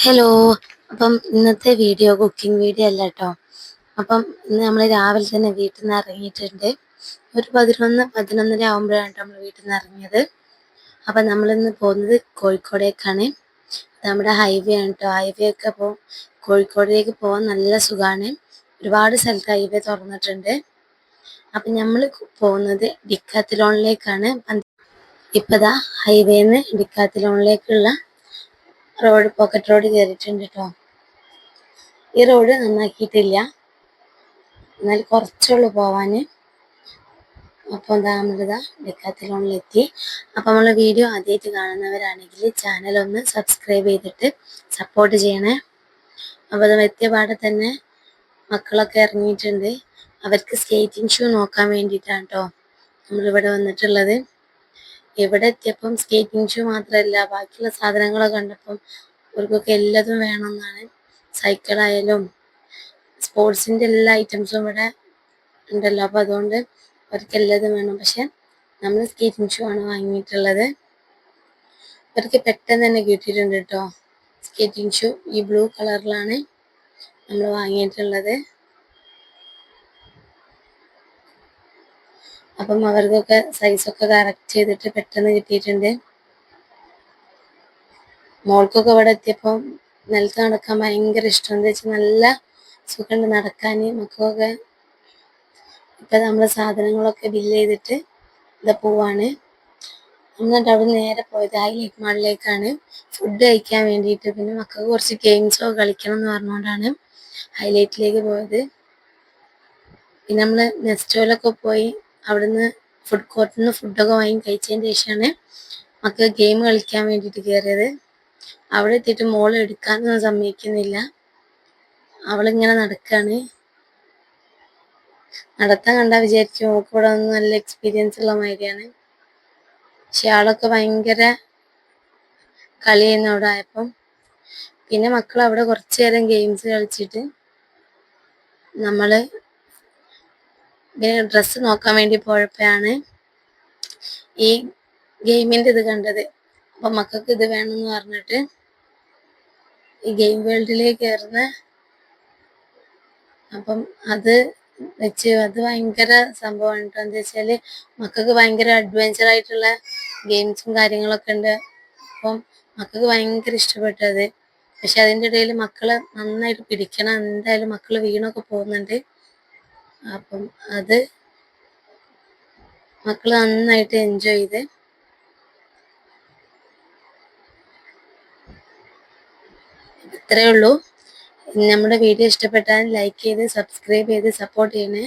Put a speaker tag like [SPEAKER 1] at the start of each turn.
[SPEAKER 1] Hello. അപ്പം ഇന്നത്തെ video cooking video അല്ല കേട്ടോ. അപ്പം ഇന്ന് നമ്മൾ രാവിലെ തന്നെ വീട്ടിൽ നിന്ന് ഇറങ്ങിയിട്ടുണ്ട്. ഒരു 11-11:30 ആകുമ്പോഴാണ് നമ്മൾ വീട്ടിൽ നിന്ന് ഇറങ്ങിയത്. അപ്പം നമ്മളിന്ന് പോകുന്നത് കോഴിക്കോടേക്കാണ്. നമ്മുടെ ഹൈവേ ആണ് കേട്ടോ. ഹൈവേ ഒക്കെ കോഴിക്കോടേക്ക് പോകാൻ നല്ല സുഖമാണ്. ഒരുപാട് സ്ഥലത്ത് ഹൈവേ തുറന്നിട്ടുണ്ട്. അപ്പം നമ്മൾ പോകുന്നത് ഡിക്കാത്തലോണിലേക്കാണ്. ഇപ്പം ദാ ഹൈവേന്ന് ഡിക്കാത്തലോണിലേക്കുള്ള പോക്കറ്റ് റോഡ് കയറിയിട്ടുണ്ട് കേട്ടോ. ഈ റോഡ് നന്നാക്കിയിട്ടില്ല, എന്നാൽ കുറച്ചുള്ളൂ പോവാൻ. അപ്പോൾ എന്താ നമ്മളിതാ ഡിക്കാത്തലോണിലെത്തി. അപ്പോൾ നമ്മളെ വീഡിയോ ആദ്യമായിട്ട് കാണുന്നവരാണെങ്കിൽ ചാനൽ ഒന്ന് സബ്സ്ക്രൈബ് ചെയ്തിട്ട് സപ്പോർട്ട് ചെയ്യണേ. അപ്പോൾ അത് എത്തിയ പാടെ തന്നെ മക്കളൊക്കെ ഇറങ്ങിയിട്ടുണ്ട്. അവർക്ക് സ്കേറ്റിംഗ് ഷൂ നോക്കാൻ വേണ്ടിയിട്ടാണ് കേട്ടോ നമ്മളിവിടെ വന്നിട്ടുള്ളത്. ഇവിടെ എത്തിയപ്പം സ്കേറ്റിംഗ് ഷൂ മാത്രമല്ല, ബാക്കിയുള്ള സാധനങ്ങളൊക്കെ കണ്ടപ്പം അവർക്കൊക്കെ എല്ലാതും വേണമെന്നാണ്. സൈക്കിളായാലും സ്പോർട്സിൻ്റെ എല്ലാ ഐറ്റംസും ഇവിടെ ഉണ്ടല്ലോ. അപ്പോൾ അതുകൊണ്ട് അവർക്ക് എല്ലാതും വേണം. പക്ഷെ നമ്മൾ സ്കേറ്റിംഗ് ഷൂ ആണ് വാങ്ങിയിട്ടുള്ളത്. അവർക്ക് പെട്ടെന്ന് തന്നെ കിട്ടിയിട്ടുണ്ട് കേട്ടോ സ്കേറ്റിംഗ് ഷൂ. ഈ ബ്ലൂ കളറിലാണ് നമ്മൾ വാങ്ങിയിട്ടുള്ളത്. അപ്പം അവർക്കൊക്കെ സൈസൊക്കെ കറക്റ്റ് ചെയ്തിട്ട് പെട്ടെന്ന് കിട്ടിയിട്ടുണ്ട്. മോൾക്കൊക്കെ ഇവിടെ എത്തിയപ്പോൾ നിലത്ത് നടക്കാൻ ഭയങ്കര ഇഷ്ടം. എന്താ വെച്ചാൽ നല്ല സുഖമുണ്ട് നടക്കാൻ മക്കൾക്കൊക്കെ. ഇപ്പം നമ്മൾ സാധനങ്ങളൊക്കെ ബില്ല് ചെയ്തിട്ട് ഇത് പോവാണ്. എന്നിട്ട് അവിടെ നേരെ പോയത് ഹൈലൈറ്റ് മാളിലേക്കാണ് ഫുഡ് കഴിക്കാൻ വേണ്ടിയിട്ട്. പിന്നെ മക്കൾക്ക് കുറച്ച് ഗെയിംസൊക്കെ കളിക്കണം എന്ന് പറഞ്ഞുകൊണ്ടാണ് ഹൈലൈറ്റിലേക്ക് പോയത്. പിന്നെ നമ്മൾ നെസ്റ്റോയിലൊക്കെ പോയി അവിടുന്ന് ഫുഡ് കോർട്ടിൽ നിന്ന് ഫുഡൊക്കെ വാങ്ങി കഴിച്ചതിന് ശേഷമാണ് മക്കൾ ഗെയിം കളിക്കാൻ വേണ്ടിയിട്ട് കയറിയത്. അവിടെ എത്തിയിട്ട് മോൾ എടുക്കാനൊന്നും സമ്മതിക്കുന്നില്ല. അവളിങ്ങനെ നടക്കുകയാണ്. നടത്താൻ കണ്ടാൽ വിചാരിക്കും അവൾക്ക് ഇവിടെ ഒന്ന് നല്ല എക്സ്പീരിയൻസ് ഉള്ള മാതിരിയാണ്. പക്ഷെ ആളൊക്കെ ഭയങ്കര കളിയായിരുന്നു അവിടെ ആയപ്പം. പിന്നെ മക്കൾ അവിടെ കുറച്ച് നേരം ഗെയിംസ് കളിച്ചിട്ട് നമ്മൾ ഡ്രസ്സ് നോക്കാൻ വേണ്ടി പോയപ്പോഴാണ് ഈ ഗെയിമിൻ്റെ ഇത് കണ്ടത്. അപ്പം മക്കൾക്ക് ഇത് വേണമെന്ന് പറഞ്ഞിട്ട് ഈ ഗെയിം വേൾഡിലേക്ക് കയറുന്ന അപ്പം അത് ഭയങ്കര സംഭവമാണ് കേട്ടോ. എന്താ വെച്ചാൽ മക്കൾക്ക് ഭയങ്കര അഡ്വഞ്ചർ ആയിട്ടുള്ള ഗെയിംസും കാര്യങ്ങളൊക്കെ ഉണ്ട്. അപ്പം മക്കൾക്ക് ഭയങ്കര ഇഷ്ടപ്പെട്ടത്. പക്ഷെ അതിൻ്റെ ഇടയിൽ മക്കളെ നന്നായിട്ട് പിടിക്കണം. എന്തായാലും മക്കൾ വീണൊക്കെ പോകുന്നുണ്ട്. അപ്പം അത് മക്കൾ നന്നായിട്ട് എൻജോയ് ചെയ്ത്. ഇത്രയേ ഉള്ളൂ. നമ്മുടെ വീഡിയോ ഇഷ്ടപ്പെട്ടാൽ ലൈക്ക് ചെയ്ത് സബ്സ്ക്രൈബ് ചെയ്ത് സപ്പോർട്ട് ചെയ്യണേ.